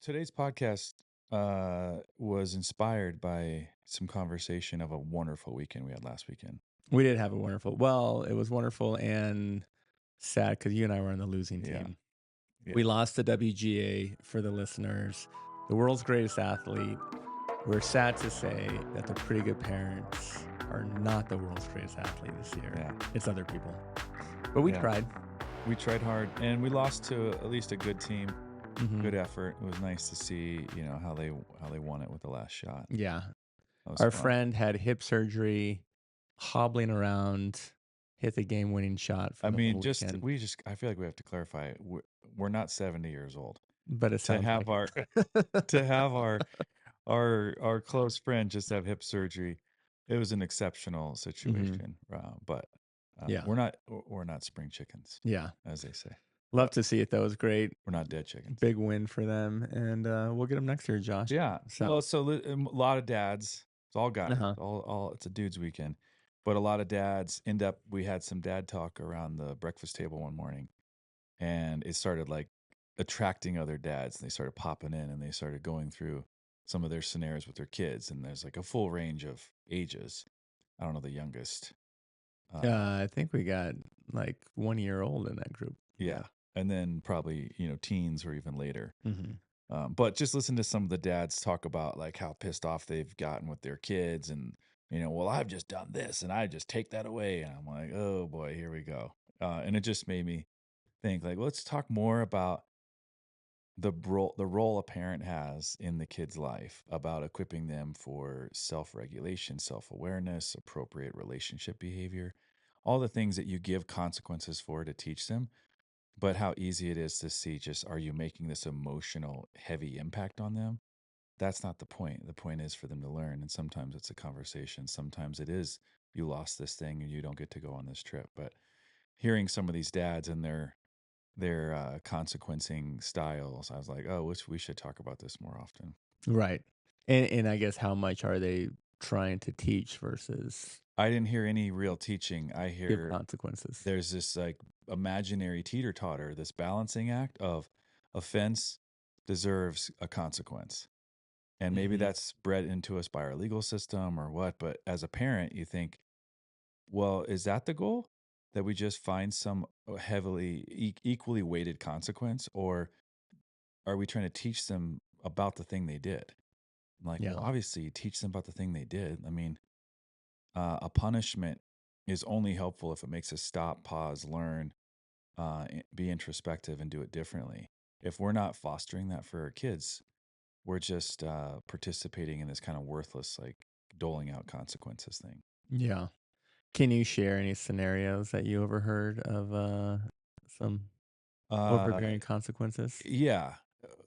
Today's podcast was inspired by some conversation of a wonderful weekend we had last weekend. We did have a well, it was wonderful and sad because you and I were on the losing Yeah, team. yeah, We lost the WGA for the listeners, the world's greatest athlete. We're sad to say that the pretty good parents are not the world's greatest athlete this year. yeah, It's other people. But we yeah. tried. We tried hard, and we lost to at least a good team. Hmm. Good effort. It was nice to see, how they won it with the last shot. Yeah. That was Our fun. friend had hip surgery, hobbling around, hit the game winning shot for I the mean, whole weekend. I feel like we have to clarify. We're not 70 years old But it to sounds have like our it. to have our close friend just have hip surgery. It was an exceptional Hmm. situation, but Yeah. we're not spring chickens, Yeah. as they say. Love But to see it though. It was great. we're not dead chickens. Big win for them. And we'll get them next year, Josh. Yeah. So, Well, so a lot of dads. It's all guys. uh-huh. All. It's a dudes' weekend, but a lot of dads end up. We had some dad talk around the breakfast table one morning, and it started like attracting other dads. And they started popping in, and they started going through some of their scenarios with their kids. And there's like a full range of ages. I don't know the youngest. I think we got like 1 year old in that group. Yeah. And then probably, teens or even later. Hmm. But just listen to some of the dads talk about like how pissed off they've gotten with their kids and, well, I've just done this and I just take that away. And I'm like, oh boy, here we go. And it just made me think like, let's talk more about the role a parent has in the kid's life, about equipping them for self-regulation, self-awareness, appropriate relationship behavior, all the things that you give consequences for to teach them, but how easy it is to see, just, are you making this emotional heavy impact on them? That's not the point. The point is for them to learn, and sometimes it's a conversation. Sometimes it is, you lost this thing and you don't get to go on this trip. But hearing some of these dads and their consequencing styles, I was like, oh, we should talk about this more often. Right. And I guess how much are they trying to teach versus I didn't hear any real teaching. I give hear consequences? there's this like imaginary teeter-totter, this balancing act of offense deserves a consequence. And maybe Hmm. that's bred into us by our legal system or what, but as a parent, you think, well, is that the goal? That we just find some heavily equally weighted consequence, or are we trying to teach them about the thing they did? I'm like, well, Yeah. obviously, you teach them about the thing they did. I mean, a punishment is only helpful if it makes us stop, pause, learn, be introspective, and do it differently. If we're not fostering that for our kids, we're just participating in this kind of worthless, like doling out consequences thing. Yeah. Can you share any scenarios that you overheard of some Uh, overbearing consequences? yeah,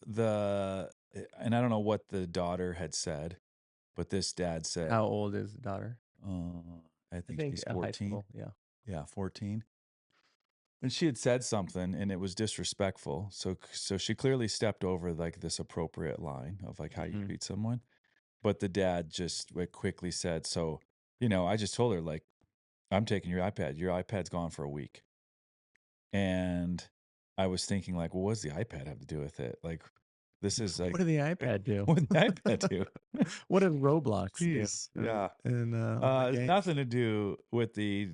and I don't know what the daughter had said, but this dad said, How old is the daughter? I I think think she's high 14. school. Yeah. Yeah, 14. And she had said something and it was disrespectful. So she clearly stepped over like this appropriate line of like how you Hmm. treat someone. But the dad just like quickly said, so, I just told her like, I'm taking your iPad. Your iPad's gone for a week. And I was thinking like, well, what does the iPad have to do with it? Like, this is What like, did the iPad do? what did the iPad do? What did Roblox do? Jeez. Yeah. And all the It's games? nothing to do with the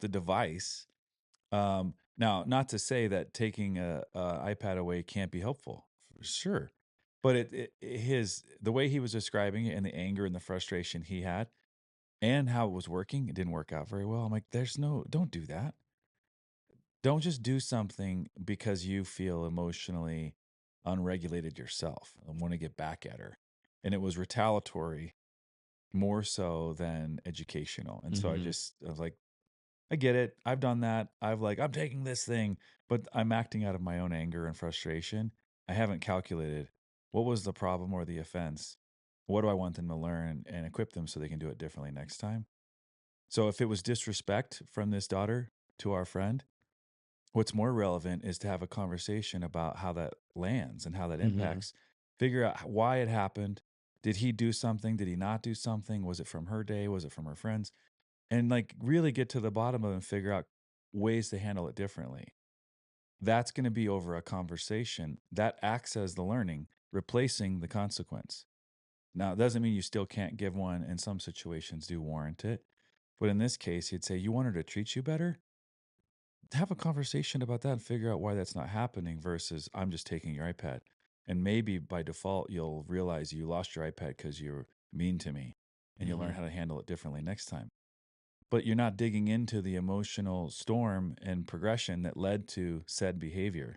device. Now, not to say that taking a iPad away can't be helpful, for sure, but the way he was describing it and the anger and the frustration he had and how it was working, it didn't work out very well. I'm like, don't do that. Don't just do something because you feel emotionally unregulated yourself and want to get back at her. And it was retaliatory more so than educational. And so Hmm. I was like, I get it. I've done that. I'm taking this thing, but I'm acting out of my own anger and frustration. I haven't calculated what was the problem or the offense. What do I want them to learn and equip them so they can do it differently next time? So if it was disrespect from this daughter to our friend, what's more relevant is to have a conversation about how that lands and how that Hmm. impacts. Figure out why it happened. Did he do something? Did he not do something? Was it from her day? Was it from her friends? And like really get to the bottom of it and figure out ways to handle it differently. That's going to be over a conversation that acts as the learning. replacing the consequence. Now, it doesn't mean you still can't give one, and some situations do warrant it. But in this case, you'd say, you want her to treat you better? Have a conversation about that and figure out why that's not happening versus I'm just taking your iPad. And maybe by default, you'll realize you lost your iPad because you're mean to me and you'll learn Mhm. how to handle it differently next time. But you're not digging into the emotional storm and progression that led to said behavior.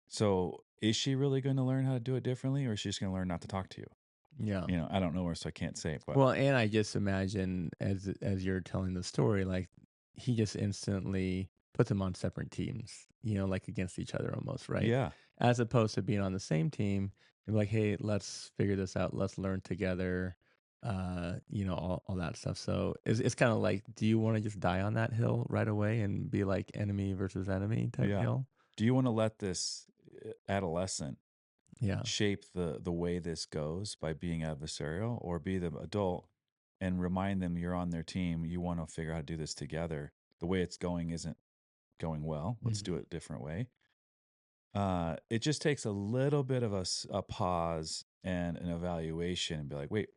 So is she really going to learn how to do it differently or is she just going to learn not to talk to you? Yeah. I don't know her, so I can't say, but Well, and I just imagine as you're telling the story, like he just instantly puts them on separate teams, like against each other almost, right? yeah, As opposed to being on the same team and be like, hey, let's figure this out, let's learn together, all that stuff. So it's kind of like, do you want to just die on that hill right away and be like enemy versus enemy type yeah. hill? Do you want to let this adolescent Yeah. shape the way this goes by being adversarial or be the adult and remind them you're on their team, you want to figure out how to do this together? The way it's going isn't going well. Let's do Mhm. it a different way. It just takes a little bit of a pause and an evaluation and be like, wait,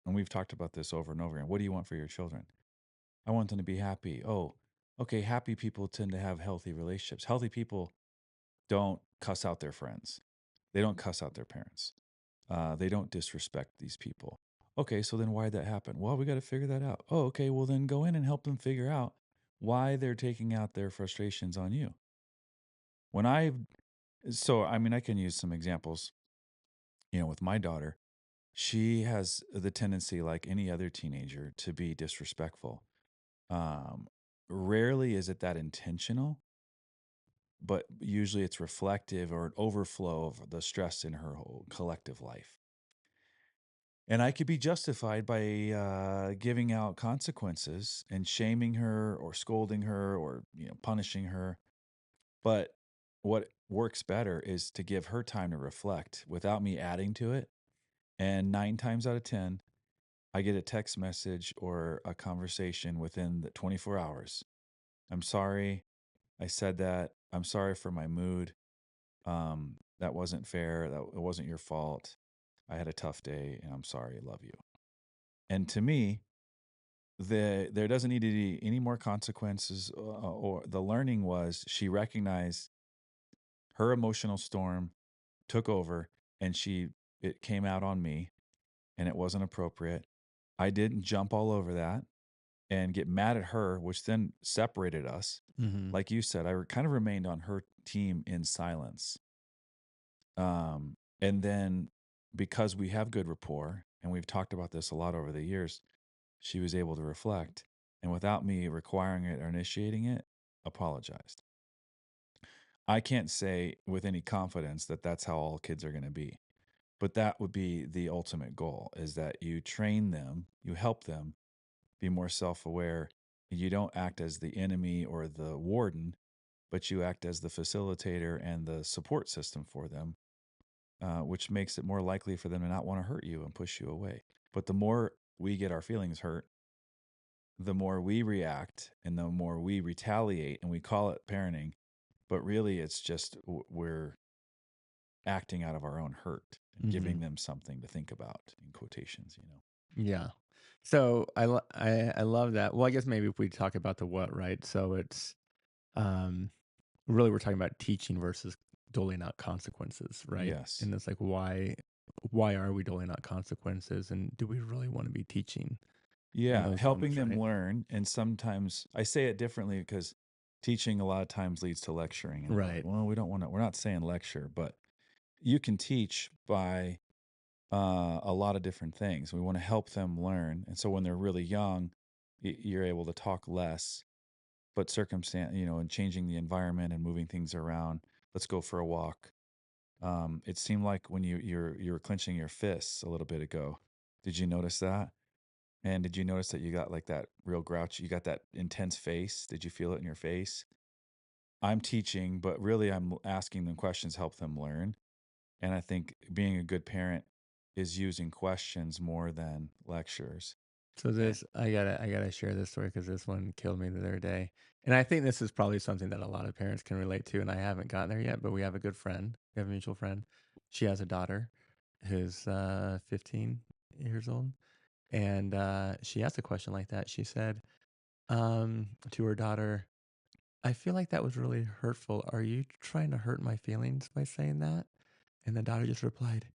and we've talked about this over and over again. What do you want for your children? I want them to be happy. Oh, okay. Happy people tend to have healthy relationships. Healthy people don't cuss out their friends. They don't cuss out their parents. They don't disrespect these people. Okay, so then why'd that happen? Well, we got to figure that out. Oh, okay. Well, then go in and help them figure out why they're taking out their frustrations on you. When I, so I mean, I can use some examples. With my daughter, she has the tendency, like any other teenager, to be disrespectful. Um, Rarely is it that intentional, but usually it's reflective or an overflow of the stress in her whole collective life. And I could be justified by giving out consequences and shaming her or scolding her or punishing her. But what works better is to give her time to reflect without me adding to it. And 9 times out of 10, I get a text message or a conversation within the 24 hours. I'm sorry I said that. I'm sorry for my mood. That wasn't fair. That it wasn't your fault. I had a tough day and I'm sorry. I love you. And to me, there doesn't need to be any more consequences or the learning was she recognized her emotional storm took over and it came out on me and it wasn't appropriate. I didn't jump all over that and get mad at her, which then separated us. Mhm. Like you said, kind of remained on her team in silence. And then because we have good rapport and we've talked about this a lot over the years, she was able to reflect and without me requiring it or initiating it, apologized. I can't say with any confidence that that's how all kids are going to be, but that would be the ultimate goal is that you train them, you help them be more self-aware. You don't act as the enemy or the warden, but you act as the facilitator and the support system for them, which makes it more likely for them to not want to hurt you and push you away. But the more we get our feelings hurt, the more we react and the more we retaliate and we call it parenting, but really it's just we're acting out of our own hurt and giving Mhm. them something to think about in quotations. Yeah. So I love that. Well, I guess maybe if we talk about the what, right? So it's um really we're talking about teaching versus doling out consequences, right? Yes. And it's like why are we doling out consequences and do we really want to be teaching in Yeah, those helping moments, them right? learn. And sometimes I say it differently because teaching a lot of times leads to lecturing. And we're like, Right. well, we don't want to, we're not saying lecture, but you can teach by a lot of different things. We want to help them learn. And so when they're really young, you're able to talk less, but and changing the environment and moving things around. Let's go for a walk. It seemed like when you were clenching your fists a little bit ago. Did you notice that? And did you notice that you got like that real grouch? You got that intense face. Did you feel it in your face? I'm teaching, but really I'm asking them questions, help them learn. And I think being a good parent is using questions more than lectures. So And this I gotta share this story because this one killed me the other day. And I think this is probably something that a lot of parents can relate to, and I haven't gotten there yet, but we have a good friend. We have a mutual friend. She has a daughter. who's 15 years old, and she asked a question like that. She said to her daughter, "I feel like that was really hurtful. Are you trying to hurt my feelings by saying that?" And the daughter just replied,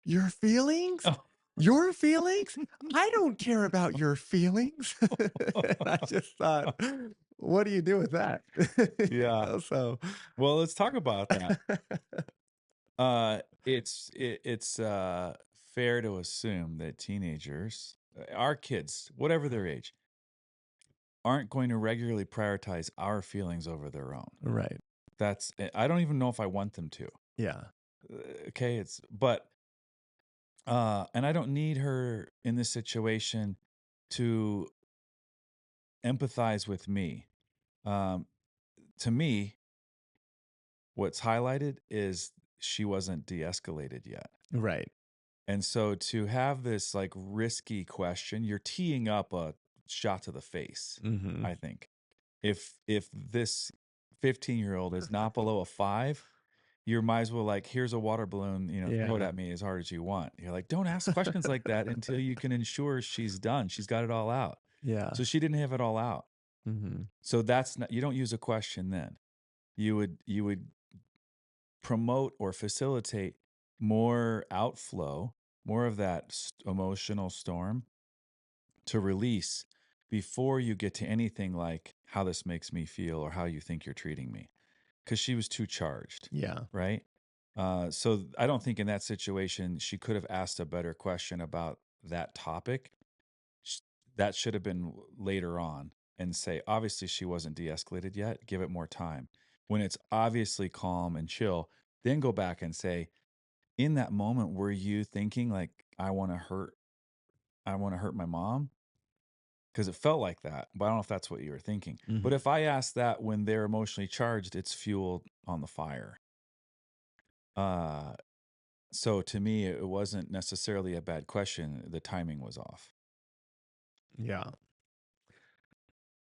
"Your feelings? Oh. Your feelings? I don't care about your feelings." And I just thought, what do you do with that? Yeah. So Well, let's talk about that. It's fair to assume that teenagers, our kids, whatever their age, aren't going to regularly prioritize our feelings over their own. Right. I don't even know if I want them to. Yeah. Okay, and I don't need her in this situation to empathize with me. Um, to me, what's highlighted is she wasn't de-escalated yet. Right. And so to have this like risky question, you're teeing up a shot to the face, Mhm. I think. If this 15-year-old is not below a 5, you might as well like, here's a water balloon, throw it Yeah. at me as hard as you want. You're like, don't ask questions like that until you can ensure she's done. She's got it all out. Yeah. So she didn't have it all out. Mhm. So that's not, you don't use a question then. You would promote or facilitate more outflow, more of that emotional storm to release before you get to anything like how this makes me feel or how you think you're treating me. Because she was too charged, Yeah. right? So I don't think in that situation she could have asked a better question about that topic. Sh- That should have been later on and say, obviously, she wasn't de escalated yet. Give it more time. When it's obviously calm and chill, then go back and say, in that moment, were you thinking like, I want to hurt my mom? Because it felt like that, but I don't know if that's what you were thinking. But Mhm. if I ask that when they're emotionally charged, it's fuel on the fire. Uh, so to me, it wasn't necessarily a bad question. The timing was off. Yeah.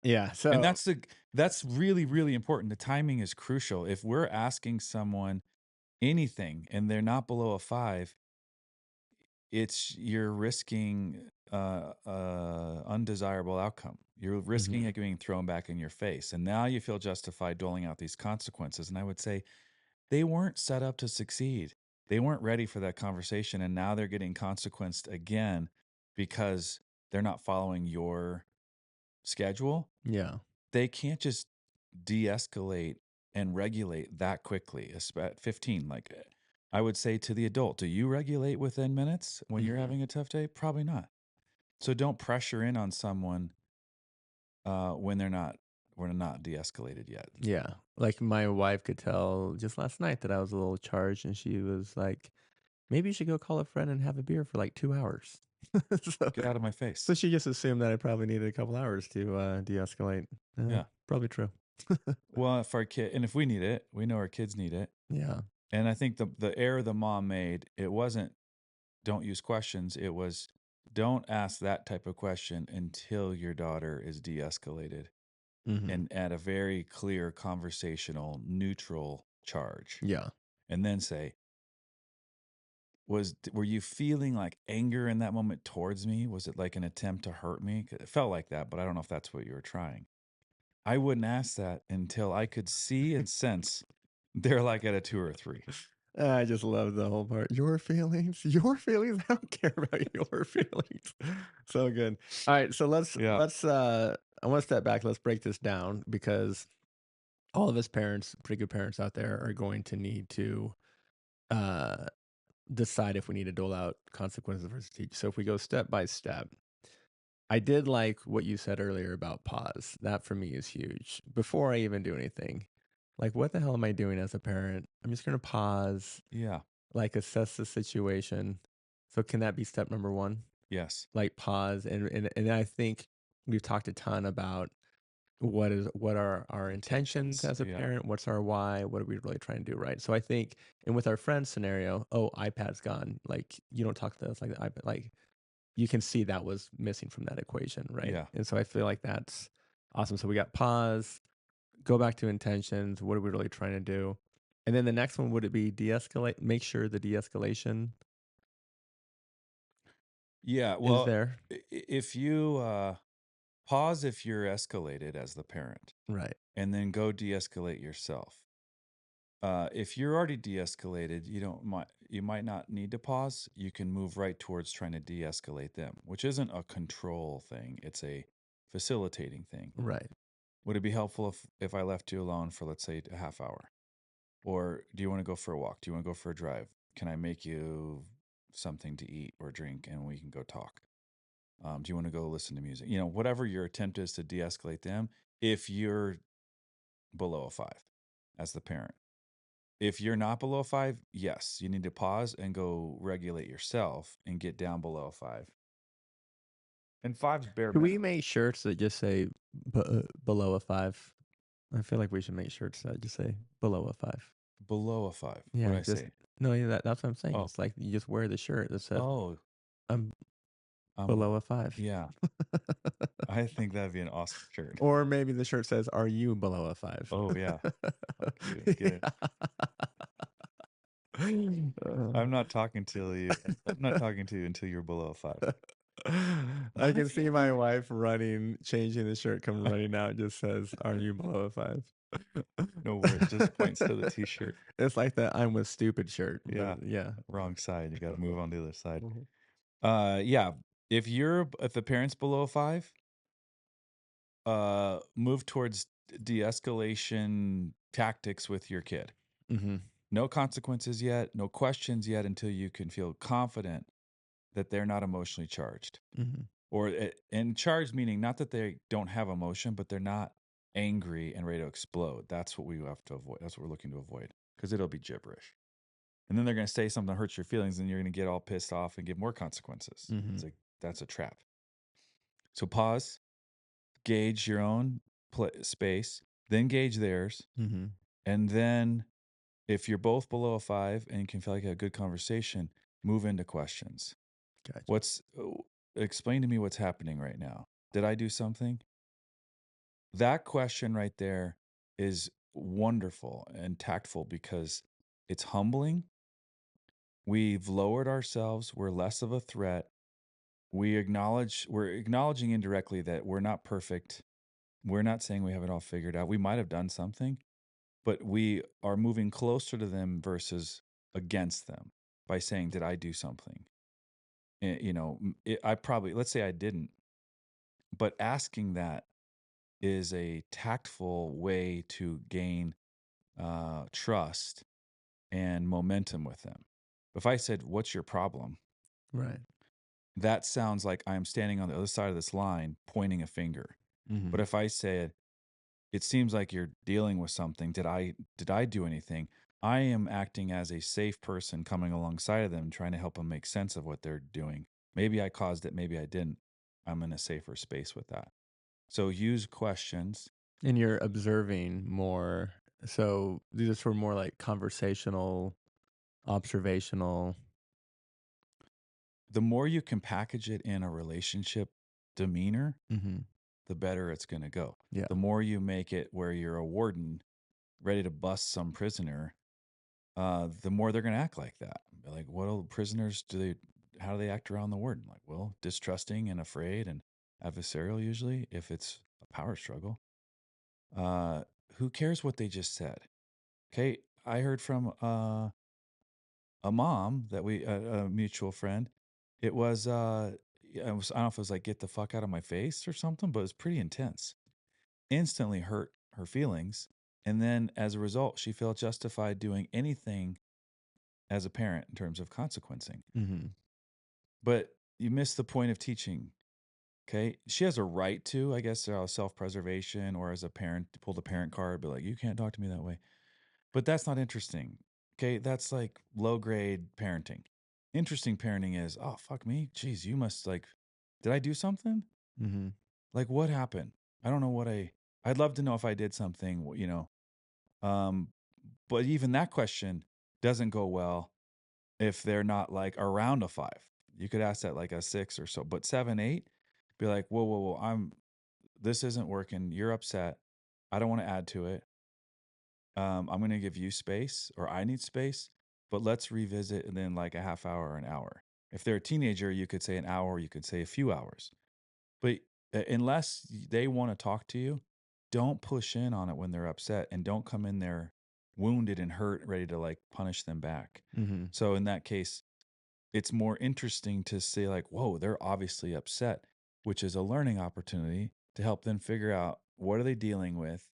Yeah. And So that's really, really important. The timing is crucial. If we're asking someone anything and they're not below a 5, you're risking undesirable outcome. You're risking mhm. it being thrown back in your face. And now you feel justified doling out these consequences. And I would say they weren't set up to succeed. They weren't ready for that conversation. And now they're getting consequenced again because they're not following your schedule. Yeah. They can't just de-escalate and regulate that quickly. At 15, like I would say to the adult, do you regulate within minutes when you're Mhm. having a tough day? Probably not. So don't pressure in on someone when we're not de-escalated yet. Yeah. Like my wife could tell just last night that I was a little charged, and she was like, "Maybe you should go call a friend and have a beer for like 2 hours." so, Get out of my so face. she just assumed that I probably needed a couple hours to de-escalate. Yeah. Probably true. Well, if our kid, and if we need it, we know our kids need it. Yeah. And I think the error the mom made, it wasn't don't use questions. It was don't ask that type of question until your daughter is de-escalated Hmm. and at a very clear conversational neutral charge. Yeah. And then say, were you feeling like anger in that moment towards me? Was it like an attempt to hurt me? 'Cause it felt like that, but I don't know if that's what you were trying. I wouldn't ask that until I could see and sense they're like at a 2 or a 3. I just love the whole part. Your feelings, your feelings. I don't care about your feelings. So good. All right, so let's Yeah. let's. I want to step back. Let's break this down because all of us parents, pretty good parents out there, are going to need to uh, decide if we need to dole out consequences versus teach. So if we go step by step, I did like what you said earlier about pause. That for me is huge. Before I even do anything, like what the hell am I doing as a parent? I'm just going to pause, Yeah. like assess the situation. So can that be step number one? Yes. Like pause, and I think we've talked a ton about what are our intentions Intentions. as a Yeah. parent, what's our why, what are we really trying to do, right? So I think, and with our friend scenario, oh, iPad's gone, like you don't talk to us like the iPad, like you can see that was missing from that equation, right? Yeah. And so I feel like that's awesome. So we got pause, go back to intentions, what are we really trying to do? And then the next one, would it be de-escalate, make sure the de-escalation Yeah, Is well, there? if you pause if you're escalated as the parent, Right. and then go de-escalate yourself. If you're already de-escalated, you might not need to pause. You can move right towards trying to de-escalate them, which isn't a control thing. It's a facilitating thing. Right. Would it be helpful if I left you alone for, let's say, a half hour? Or do you want to go for a walk? Do you want to go for a drive? Can I make you something to eat or drink and we can go talk? Do you want to go listen to music? Whatever your attempt is to de-escalate them, if you're below a five as the parent. If you're not below a five, yes, you need to pause and go regulate yourself and get down below a five. And five's bare Should we minimum. make shirts that just say below a 5? I feel like we should make shirts that just say below a 5. Below a five. What Yeah, did I just say? no, yeah, that's what I'm saying. Oh, It's like you just wear the shirt that says oh, I'm um, below a 5. yeah. I think that'd be an awesome shirt. Or maybe the shirt says, "Are you below a 5?" Oh yeah. Fuck you. Get it. Yeah. Uh, I'm not talking to you. I'm not talking to you until you're below a five. I can see my wife running, changing the shirt, coming running out. Just says, "Are you below a 5?" No, where it just points to the t-shirt. It's like that "I'm with stupid" shirt, Yeah. but yeah. Wrong side. You got to move on to the other side. Mhm. Yeah. If the parent's below a five, move towards de-escalation tactics with your kid. Mhm. No consequences yet, no questions yet until you can feel confident that they're not emotionally charged. Mhm. And charged meaning not that they don't have emotion, but they're not angry and ready to explode. That's what we have to avoid. That's what we're looking to avoid because it'll be gibberish. And then they're going to say something that hurts your feelings and you're going to get all pissed off and give more consequences. It's Mhm. like, that's a trap. So pause, gauge your own space, then gauge theirs. Mhm. And then if you're both below a five and you can feel like you have a good conversation, move into questions. Gotcha. What's explain to me what's happening right now? Did I do something? That question right there is wonderful and tactful because it's humbling. We've lowered ourselves. We're less of a threat. We're acknowledging indirectly that we're not perfect. We're not saying we have it all figured out. We might have done something, but we are moving closer to them versus against them by saying, did I do something? I probably, let's say I didn't, but asking that is a tactful way to gain trust and momentum with them. If I said, what's your problem? Right. That sounds like I'm standing on the other side of this line pointing a finger. But Mhm. if I said, it seems like you're dealing with something, did I do anything? I am acting as a safe person coming alongside of them, trying to help them make sense of what they're doing. Maybe I caused it, maybe I didn't. I'm in a safer space with that. So use questions. And you're observing more. So these are sort of more like conversational, observational. The more you can package it in a relationship demeanor, Mhm. the better it's going to go. Yeah. The more you make it where you're a warden ready to bust some prisoner, the more they're going to act like that. Like, what do prisoners how do they act around the warden? Like, well, distrusting and afraid and adversarial usually if it's a power struggle. Uh, who cares what they just said? Okay. I heard from a mom that a mutual friend. It was, I don't know if it was like, get the fuck out of my face or something, but it was pretty intense. Instantly hurt her feelings. And then as a result, she felt justified doing anything as a parent in terms of consequencing. Mhm. But you miss the point of teaching. Okay. She has a right to, I guess, self preservation or as a parent, to pull the parent card, be like, you can't talk to me that way. But that's not interesting. Okay. That's like low grade parenting. Interesting parenting is, oh, fuck me. Geez, you must like, did I do something? Mhm. Like, what happened? I don't know I'd love to know if I did something, Um, but even that question doesn't go well if they're not like around a five. You could ask that like a six or so, but seven, eight, be like, whoa, whoa, whoa, this isn't working. You're upset. I don't want to add to it. I'm going to give you space or I need space, but let's revisit in like a half hour or an hour. If they're a teenager, you could say an hour, you could say a few hours. But unless they want to talk to you, don't push in on it when they're upset and don't come in there wounded and hurt, ready to like punish them back. Mhm. So in that case, it's more interesting to say, like, whoa, they're obviously upset, which is a learning opportunity to help them figure out what are they dealing with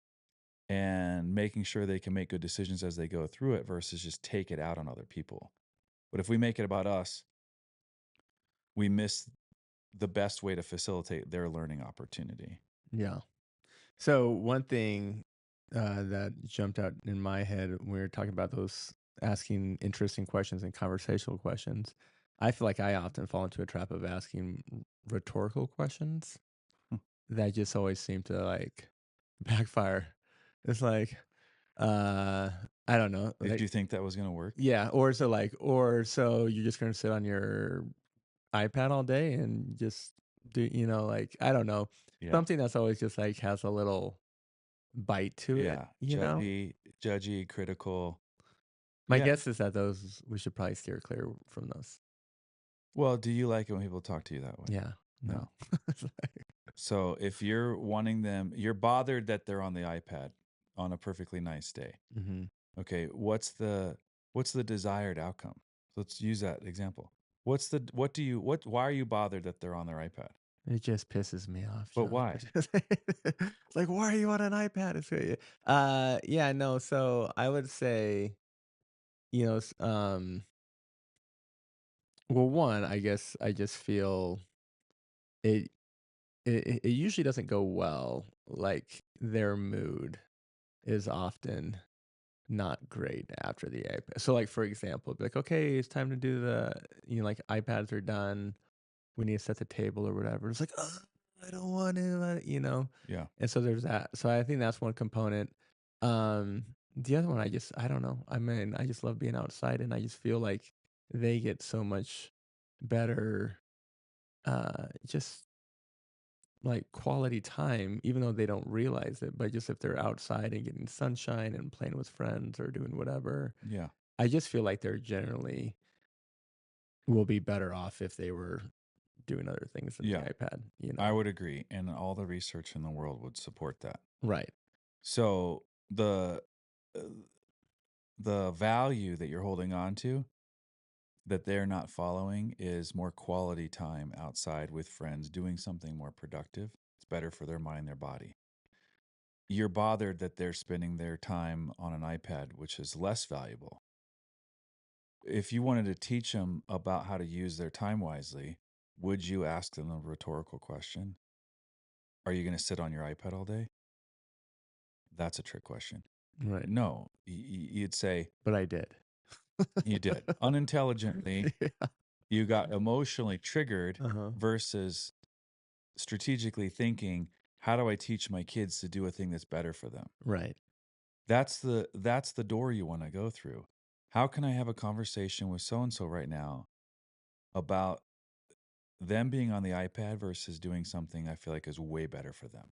and making sure they can make good decisions as they go through it versus just take it out on other people. But if we make it about us, we miss the best way to facilitate their learning opportunity. Yeah. So one thing that jumped out in my head when we were talking about those asking interesting questions and conversational questions, I feel like I often fall into a trap of asking rhetorical questions Hmm. that just always seem to like backfire. It's like, uh, I don't know, Did like you think that was going to work? yeah, or so you're just gonna sit on your iPad all day and just do, like I don't know, Yeah. something that's always just like has a little bite to it, Yeah. Judgy, critical. My Yeah. guess is that those we should probably steer clear from those. Well, do you like it when people talk to you that way? Yeah, No. no. It's like So if you're wanting them, you're bothered that they're on the iPad on a perfectly nice day. mhm. Okay, what's the desired outcome? Let's use that example. Why are you bothered that they're on their iPad? It just pisses me off, But John. why? It's like, "Why are you on an iPad?" Yeah, no, so I would say, you know, well, one, I guess I just feel it it usually doesn't go well, like, their mood is often not great after the iPad. So, like, for example, be like, "Okay, it's time to do like, iPads are done. We need to set the table," or whatever. It's like, "Ugh, I don't want to," Yeah. and so there's that. So I think that's one component. The other one, I don't know. I mean, I just love being outside, and I just feel like they get so much better, just like quality time, even though they don't realize it. But just if they're outside and getting sunshine and playing with friends or doing whatever, Yeah. I just feel like they're generally will be better off if they were doing other things than the Yeah. iPad. I would agree, and all the research in the world would support that. Right. So uh, the value that you're holding on to that they're not following is more quality time outside with friends doing something more productive. It's better for their mind, their body. You're bothered that they're spending their time on an iPad, which is less valuable. If you wanted to teach them about how to use their time wisely, would you ask them a rhetorical question? Are you going to sit on your iPad all day? That's a trick question. Right. No, you'd say, But I did. you did. Unintelligently, Yeah. you got emotionally triggered Uh-huh. versus strategically thinking, how do I teach my kids to do a thing that's better for them? Right. That's the door you want to go through. How can I have a conversation with so and so right now about them being on the iPad versus doing something I feel like is way better for them?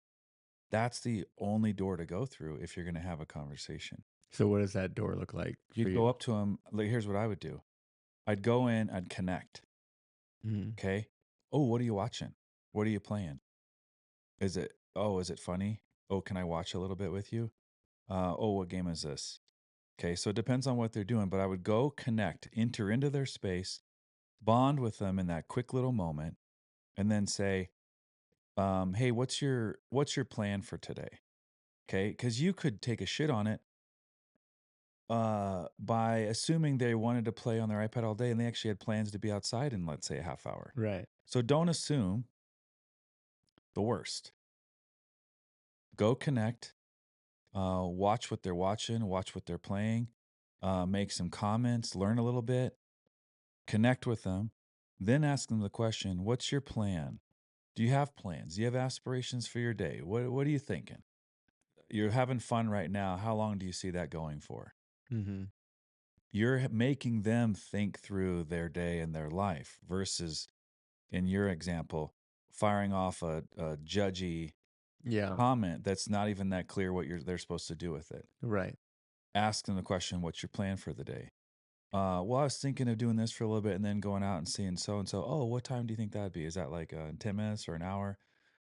That's the only door to go through if you're going to have a conversation. So what does that door look like for You'd you? go up to them, like, here's what I would do. I'd go in, I'd connect. Mhm. Okay. Oh, what are you watching? What are you playing? Is it funny? Oh, can I watch a little bit with you? Oh, what game is this? Okay, so it depends on what they're doing, but I would go connect, enter into their space, bond with them in that quick little moment, and then say, "Hey, what's your plan for today?" Okay, because you could take a shit on it by assuming they wanted to play on their iPad all day, and they actually had plans to be outside in, let's say, a half hour. Right. So don't assume the worst. Go connect, watch what they're watching, watch what they're playing, make some comments, learn a little bit, connect with them, then ask them the question, what's your plan? Do you have plans? Do you have aspirations for your day? What are you thinking? You're having fun right now. How long do you see that going for? Mhm. You're making them think through their day and their life versus, in your example, firing off a judgy Yeah. comment that's not even that clear what they're supposed to do with it. Right. Ask them the question, what's your plan for the day? Well, I was thinking of doing this for a little bit and then going out and seeing so and so. Oh, what time do you think that'd be? Is that like 10 minutes or an hour?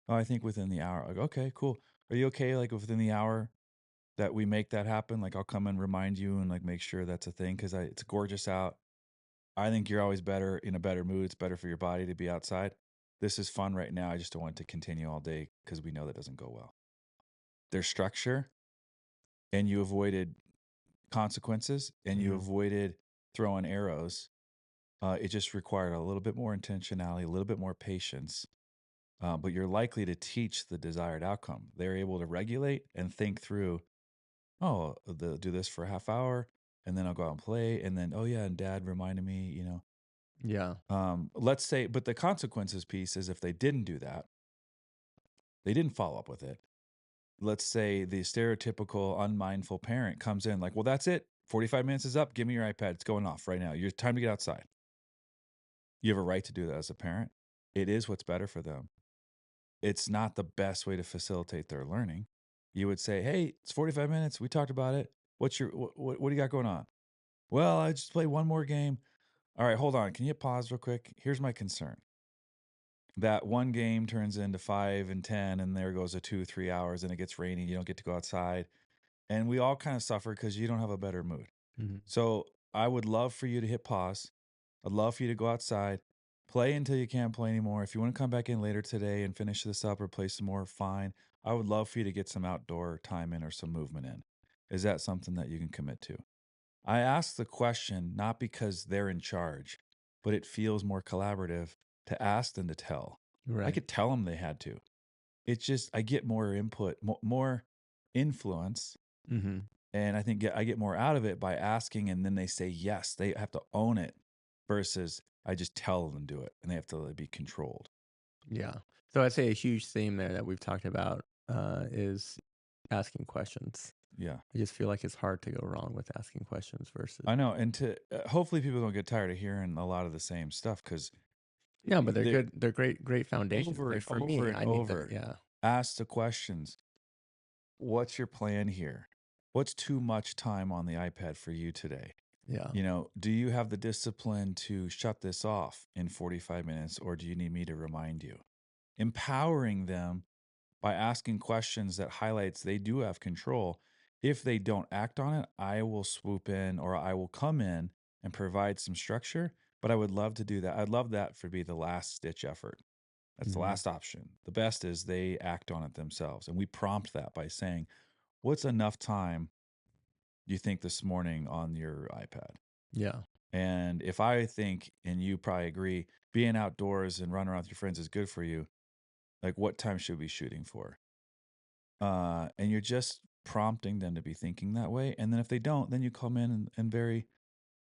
Oh, I think within the hour. Like, okay, cool. Are you okay? Like within the hour that we make that happen? Like I'll come and remind you and like make sure that's a thing because it's gorgeous out. I think you're always better in a better mood. It's better for your body to be outside. This is fun right now. I just don't want it to continue all day because we know that doesn't go well. There's structure and you avoided consequences and you Mhm. avoided throwing arrows. It just required a little bit more intentionality, a little bit more patience, but you're likely to teach the desired outcome. They're able to regulate and think through, oh, they'll do this for a half hour, and then I'll go out and play, and then, oh yeah, and dad reminded me, Yeah. let's say, but the consequences piece is if they didn't do that, they didn't follow up with it. Let's say the stereotypical unmindful parent comes in like, well, that's it. 45 minutes is up. Give me your iPad. It's going off right now. Your time to get outside. You have a right to do that as a parent. It is what's better for them. It's not the best way to facilitate their learning. You would say, "Hey, it's 45 minutes. We talked about it. What do you got going on?" "Well, I just play one more game." "All right, hold on. Can you pause real quick? Here's my concern. That one game turns into 5 and 10 and there goes a 2, 3 hours and it gets rainy. You don't get to go outside. And we all kind of suffer because you don't have a better mood. Mhm. So I would love for you to hit pause. I'd love for you to go outside, play until you can't play anymore. If you want to come back in later today and finish this up or play some more, fine. I would love for you to get some outdoor time in or some movement in. Is that something that you can commit to? I ask the question not because they're in charge, but it feels more collaborative to ask than to tell. I Right. could tell them they had to. It's just, I get more input, more influence Mhm. and I think I get more out of it by asking, and then they say yes. They have to own it versus I just tell them to do it, and they have to like, be controlled. Yeah. So I'd say a huge theme there that we've talked about is asking questions. Yeah, I just feel like it's hard to go wrong with asking questions versus. I know. And to hopefully people don't get tired of hearing a lot of the same stuff because Yeah, but they're they're good. They're great foundations. over Like and for over me, and I need that. over. Yeah. Ask the questions. What's your plan here? What's too much time on the iPad for you today? Yeah. Do you have the discipline to shut this off in 45 minutes, or do you need me to remind you? Empowering them by asking questions that highlights they do have control. If they don't act on it, I will swoop in or I will come in and provide some structure. But I would love to do that. I'd love that for be the last stitch effort. That's the Hmm. last option. The best is they act on it themselves. And we prompt that by saying, what's enough time you think this morning on your iPad? Yeah. And if I think, and you probably agree, being outdoors and running around with your friends is good for you, like what time should we be shooting for? And you're just prompting them to be thinking that way. And then if they don't, then you come in and very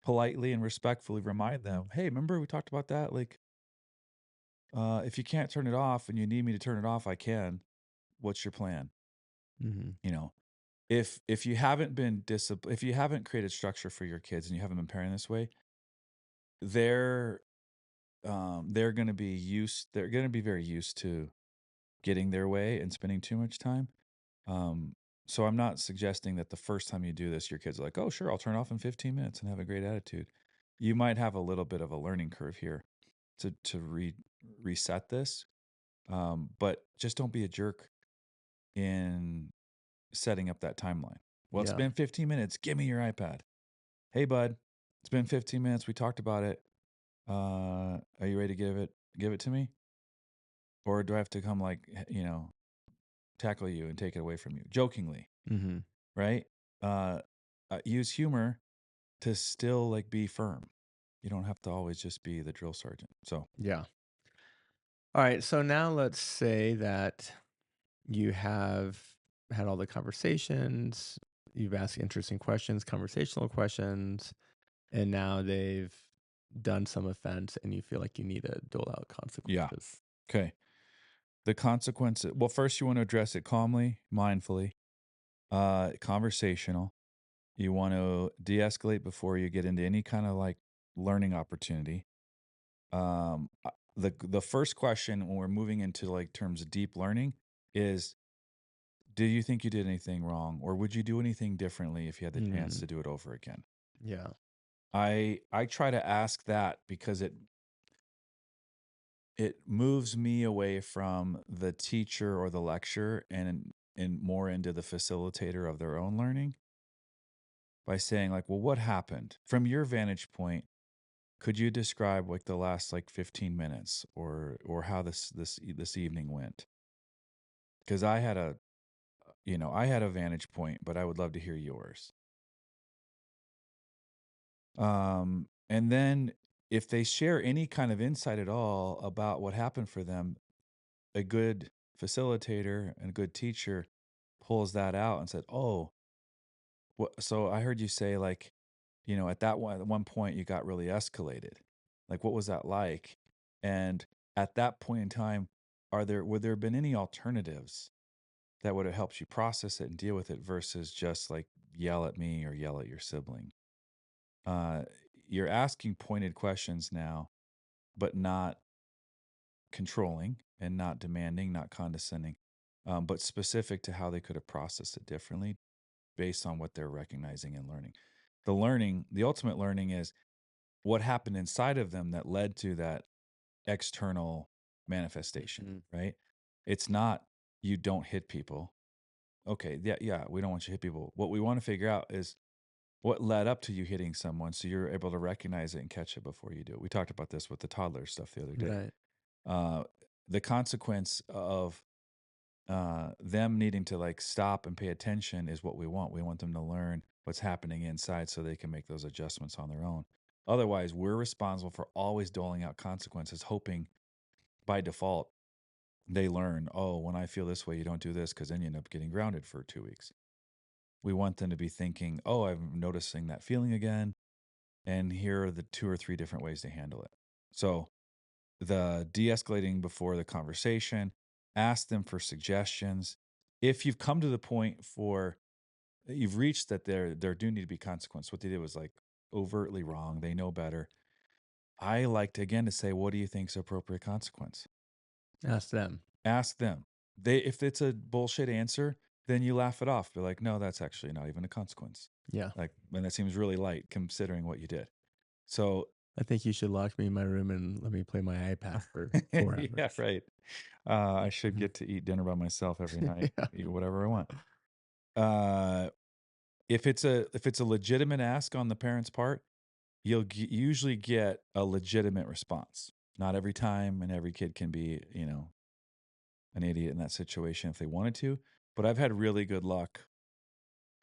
politely and respectfully remind them, hey, remember we talked about that? Like, if you can't turn it off and you need me to turn it off, I can. What's your plan? Hmm. You know, if you haven't been disciplined, if you haven't created structure for your kids and you haven't been parenting this way, they're they're going to be they're going to be very used to getting their way and spending too much time. Um, so I'm not suggesting that the first time you do this, your kids are like, "Oh, sure, I'll turn off in 15 minutes and have a great attitude." You might have a little bit of a learning curve here to reset this, but just don't be a jerk in setting up that timeline. Well, it's Yeah. been 15 minutes. Give me your iPad. Hey, bud, it's been 15 minutes. We talked about it. Are you ready to give it to me, or do I have to come like tackle you and take it away from you jokingly? Hmm. Right? Uh, use humor to still like be firm. You don't have to always just be the drill sergeant. So Yeah. All right. So now let's say that you have had all the conversations, you've asked interesting questions, conversational questions, and now they've done some offense and you feel like you need to dole out yeah, consequences. okay. The consequences. Well, first you want to address it calmly, mindfully, conversational. You want to de-escalate before you get into any kind of like learning opportunity. The first question when we're moving into like terms of deep learning is, do you think you did anything wrong, or would you do anything differently if you had the chance Mm, to do it over again? yeah. I try to ask that because it moves me away from the teacher or the lecturer and more into the facilitator of their own learning by saying like, "Well, what happened? From your vantage point, could you describe like the last like 15 minutes or how this evening went?" Cuz I had a vantage point, but I would love to hear yours. And then if they share any kind of insight at all about what happened for them, a good facilitator and a good teacher pulls that out and said, "Oh, so I heard you say like, at one point you got really escalated. Like, what was that like? And at that point in time, would there have been any alternatives that would have helped you process it and deal with it versus just like yell at me or yell at your sibling?" Uh, you're asking pointed questions now, but not controlling and not demanding, not condescending, but specific to how they could have processed it differently based on what they're recognizing and learning. The ultimate learning is what happened inside of them that led to that external manifestation, Mhm. right? It's not you don't hit people. Okay, yeah, yeah, we don't want you to hit people. What we want to figure out is what led up to you hitting someone so you're able to recognize it and catch it before you do it. We talked about this with the toddler stuff the other day. Right. Uh, the consequence of them needing to like stop and pay attention is what we want. We want them to learn what's happening inside so they can make those adjustments on their own. Otherwise, we're responsible for always doling out consequences, hoping by default they learn, oh, when I feel this way, you don't do this because then you end up getting grounded for 2 weeks. We want them to be thinking, oh, I'm noticing that feeling again. And here are the two or three different ways to handle it. So the de-escalating before the conversation, ask them for suggestions. If you've come to the point for you've reached that there do need to be consequence. What they did was like overtly wrong. They know better. I like to again to say, what do you think is appropriate consequence? Ask them. Ask them. They if it's a bullshit answer, then you laugh it off. Be like, no, that's actually not even a consequence. Yeah. Like, and that seems really light considering what you did. So I think you should lock me in my room and let me play my iPad for 4 yeah, hours. right. I should Mhm. get to eat dinner by myself every night, Yeah. eat whatever I want. Uh, if it's a legitimate ask on the parent's part, usually get a legitimate response. Not every time, and every kid can be, an idiot in that situation if they wanted to. But I've had really good luck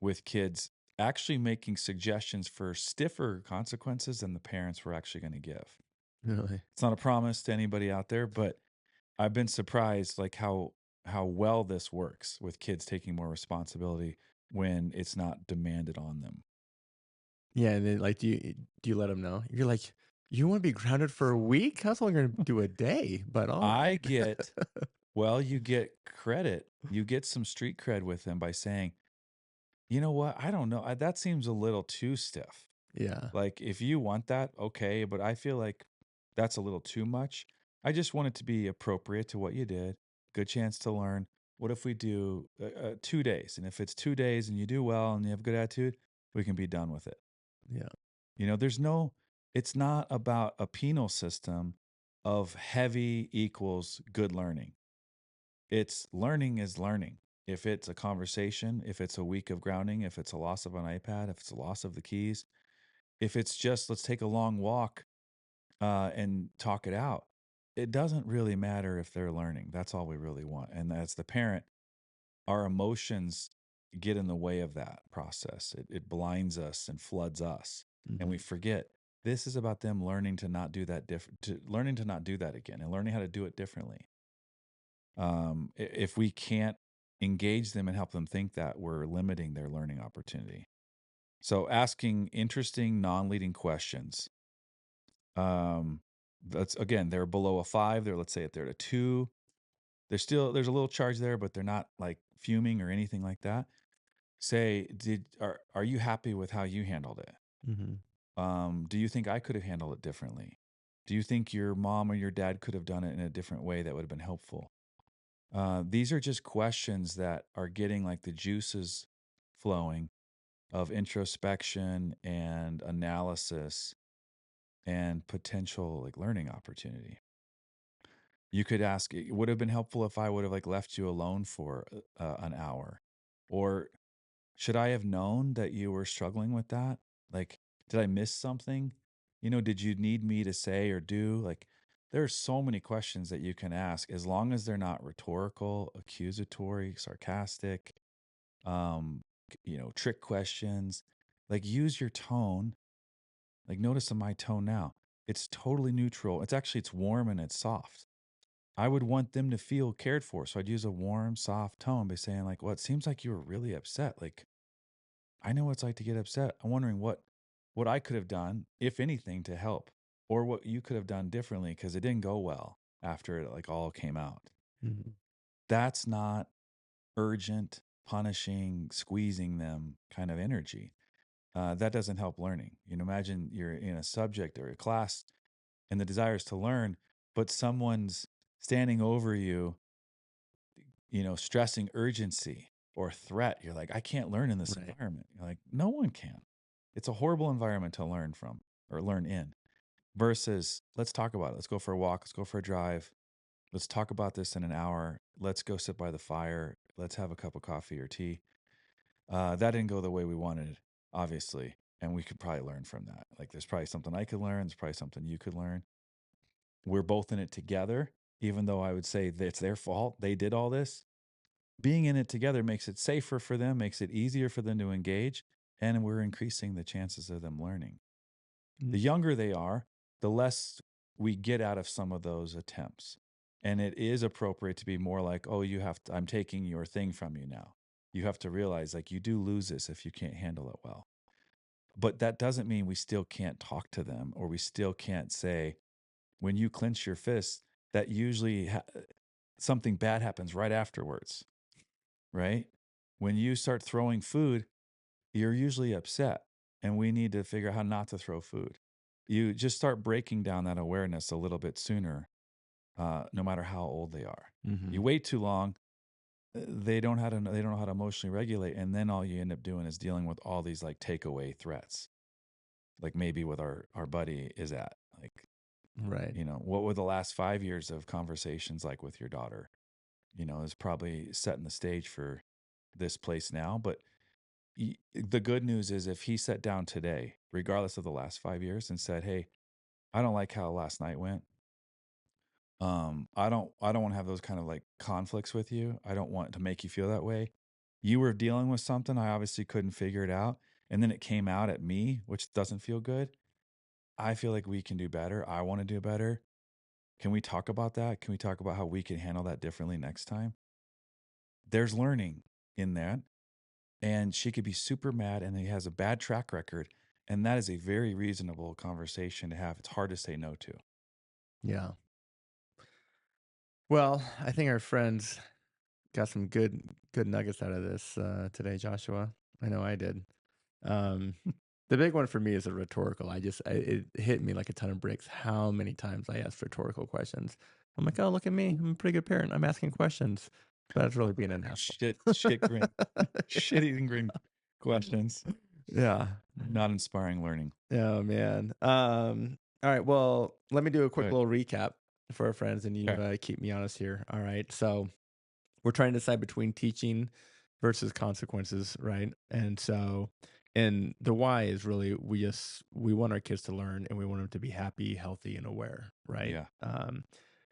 with kids actually making suggestions for stiffer consequences than the parents were actually going to give. Really. It's not a promise to anybody out there, but I've been surprised like how well this works with kids taking more responsibility when it's not demanded on them. Yeah, and then, like, do you let them know? You're like, "You wanna be grounded for a week? That's only gonna do a day, but I alright." get well, you get credit. You get some street cred with them by saying, "You know what? I don't know. That seems a little too stiff. Yeah, Like if you want that, okay, but I feel like that's a little too much. I just want it to be appropriate to what you did. Good chance to learn. What if we do 2 days? And if it's 2 days and you do well and you have a good attitude, we can be done with it. yeah. It's not about a penal system of heavy equals good learning. It's learning is learning. If it's a conversation, if it's a week of grounding, if it's a loss of an iPad, if it's a loss of the keys, if it's just let's take a long walk and talk it out, it doesn't really matter if they're learning. That's all we really want. And as the parent, our emotions get in the way of that process. It blinds us and floods us, and we Mhm. forget this is about them learning to not do that learning to not do that again, and learning how to do it differently. If we can't engage them and help them think that, we're limiting their learning opportunity. So asking interesting non-leading questions. Um, that's again, they're below a 5. They're let's say if they're at a 2. There's a little charge there, but they're not like fuming or anything like that. Say, are you happy with how you handled it? Mhm. Do you think I could have handled it differently? Do you think your mom or your dad could have done it in a different way that would have been helpful? These are just questions that are getting like the juices flowing of introspection and analysis and potential like learning opportunity. You could ask, it would have been helpful if I would have like left you alone for an hour, or should I have known that you were struggling with that? Like, did I miss something? Did you need me to say or do? Like, there are so many questions that you can ask as long as they're not rhetorical, accusatory, sarcastic, trick questions. Like, use your tone. Like, notice in my tone now, it's totally neutral. It's warm and it's soft. I would want them to feel cared for. So I'd use a warm, soft tone by saying, like, well, it seems like you were really upset. Like, I know what it's like to get upset. I'm wondering what I could have done, if anything, to help, or what you could have done differently because it didn't go well after it like all came out. Mhm. That's not urgent, punishing, squeezing them kind of energy. That doesn't help learning. Imagine you're in a subject or a class, and the desire is to learn, but someone's standing over you, stressing urgency or threat. You're like, I can't learn in this Right. environment. You're like, no one can. It's a horrible environment to learn from or learn in versus let's talk about it. Let's go for a walk. Let's go for a drive. Let's talk about this in an hour. Let's go sit by the fire. Let's have a cup of coffee or tea. That didn't go the way we wanted, obviously. And we could probably learn from that. Like, there's probably something I could learn. There's probably something you could learn. We're both in it together, even though I would say that it's their fault. They did all this. Being in it together makes it safer for them, makes it easier for them to engage, and we're increasing the chances of them learning. Mm. The younger they are, the less we get out of some of those attempts. And it is appropriate to be more like, oh, I'm taking your thing from you now. You have to realize like you do lose this if you can't handle it well. But that doesn't mean we still can't talk to them or we still can't say, when you clench your fists, that usually something bad happens right afterwards, right? When you start throwing food, you're usually upset, and we need to figure out how not to throw food. You just start breaking down that awareness a little bit sooner, no matter how old they are. You Mhm. wait too long, they don't know how to emotionally regulate, and then all you end up doing is dealing with all these like takeaway threats, like maybe with our buddy is at like, Right. what were the last 5 years of conversations like with your daughter? Is probably setting the stage for this place now, but the good news is if he sat down today, regardless of the last 5 years, and said, "Hey, I don't like how last night went. I don't want to have those kind of like conflicts with you. I don't want to make you feel that way. You were dealing with something. I obviously couldn't figure it out, and then it came out at me, which doesn't feel good. I feel like we can do better. I want to do better. Can we talk about that? Can we talk about how we can handle that differently next time?" There's learning in that. And she could be super mad and he has a bad track record. And that is a very reasonable conversation to have. It's hard to say no to. Yeah. Well, I think our friends got some good nuggets out of this today, Joshua. I know I did. Um, the big one for me is a rhetorical. It hit me like a ton of bricks. How many times I asked rhetorical questions? I'm like, oh, look at me. I'm a pretty good parent. I'm asking questions, but it's really being an asshole. Shit grin. Shit eating grin questions. Yeah. Not inspiring learning. Oh man. All right. Well, let me do a quick Good. little recap for our friends, and you Okay. keep me honest here. All right. So we're trying to decide between teaching versus consequences, right? And the why is really we want our kids to learn, and we want them to be happy, healthy, and aware, right? Yeah.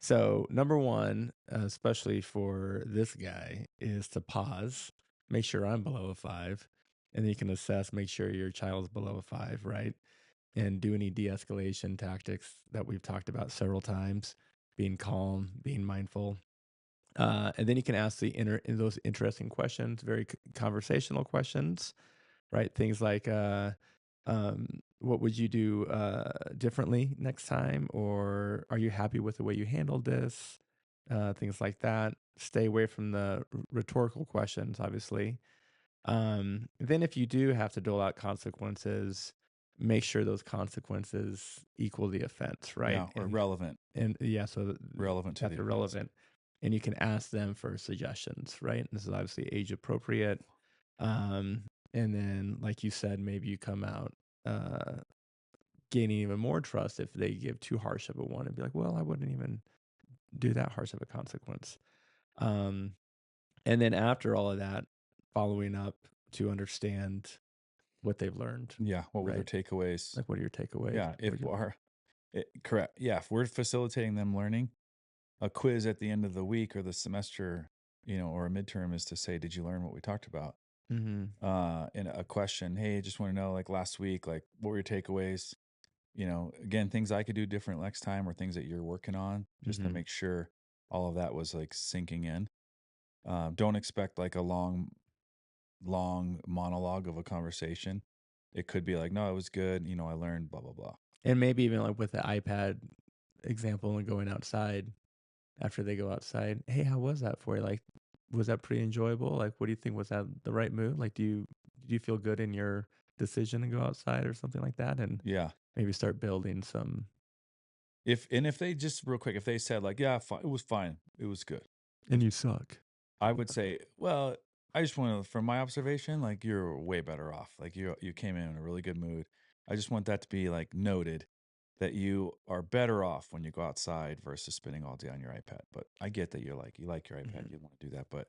So number one, especially for this guy, is to pause, make sure I'm below a 5, and then you can assess, make sure your child's below a 5, right? And do any de-escalation tactics that we've talked about several times, being calm, being mindful, and then you can ask those interesting questions, very conversational questions, right? Things like, what would you do differently next time? Or are you happy with the way you handled this? Things like that. Stay away from the rhetorical questions, obviously. Then, if you do have to dole out consequences, make sure those consequences equal the offense, right? Yeah. Or relevant. And yeah, so Relevant to that's the offense. irrelevant. And you can ask them for suggestions, right? And this is obviously age appropriate. Um, And then, like you said, maybe you come out gaining even more trust if they give too harsh of a one and be like, well, I wouldn't even do that harsh of a consequence. Um, and then after all of that, following up to understand what they've learned, Yeah. What were their right? takeaways? Like, what are your takeaways? Yeah. If our correct. Yeah. If we're facilitating them learning, a quiz at the end of the week or the semester, or a midterm is to say, did you learn what we talked about? Mm-hmm. And a question, hey, just want to know, like last week, like what were your takeaways? Again, things I could do different next time or things that you're working on just to Mm-hmm. make sure all of that was like sinking in. Don't expect like a long monologue of a conversation. It could be like, no, it was good. I learned blah, blah, blah. And maybe even like with the iPad example and going outside after they go outside, hey, how was that for you? Like, was that pretty enjoyable? Like, what do you think? Was that the right move? Like, do you feel good in your decision to go outside or something like that? And Yeah. maybe start building some. If they just real quick, if they said like, yeah, fine, it was fine. It was good. And you suck. I would say, well, I just want to, from my observation, like you're way better off. Like you came in a really good mood. I just want that to be like noted that you are better off when you go outside versus spending all day on your iPad. But I get that you like your iPad, Mhm. you want to do that, but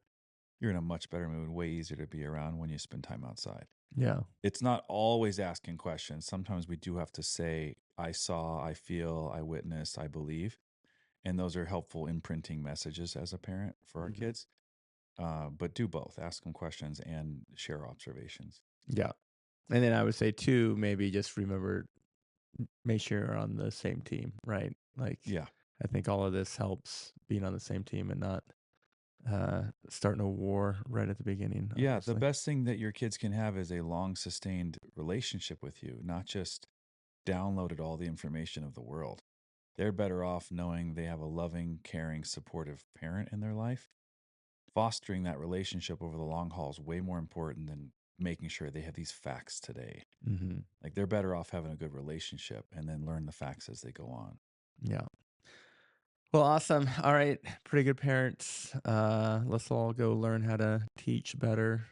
you're in a much better mood, way easier to be around when you spend time outside. Yeah. It's not always asking questions. Sometimes we do have to say, I saw, I feel, I witnessed, I believe. And those are helpful imprinting messages as a parent for our Mhm. kids. But do both. Ask them questions and share observations. Yeah. And then I would say too, maybe just remember, make sure you're on the same team, right? Like, Yeah. I think all of this helps being on the same team and not starting a war right at the beginning, Yeah. The honestly. best thing that your kids can have is a long sustained relationship with you, not just downloaded all the information of the world. They're better off knowing they have a loving, caring, supportive parent in their life. Fostering that relationship over the long haul is way more important than making sure they have these facts today. Mm-hmm. Like they're better off having a good relationship and then learn the facts as they go on. Yeah. Well, awesome. All right. Pretty good parents. Let's all go learn how to teach better.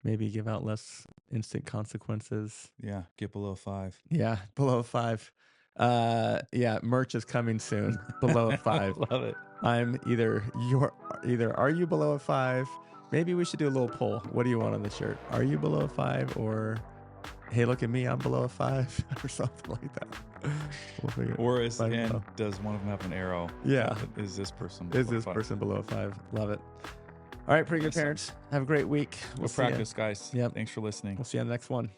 Maybe give out less instant consequences. Yeah. Get below 5. Yeah, below a 5. Yeah, merch is coming soon. Below a 5. Love it. I'm either are you below a 5? Maybe we should do a little poll. What do you want on the shirt? Are you below a 5 or hey, look at me, I'm below a 5 or something like that. We'll figure Or find it out. does one of them have an arrow? Yeah. Is this person Is below this 5? person below a 5? Love it. All right, pretty good Awesome. parents. Have a great week. We'll Go see you. practice, guys. Yep. Thanks for listening. We'll see you on the next one.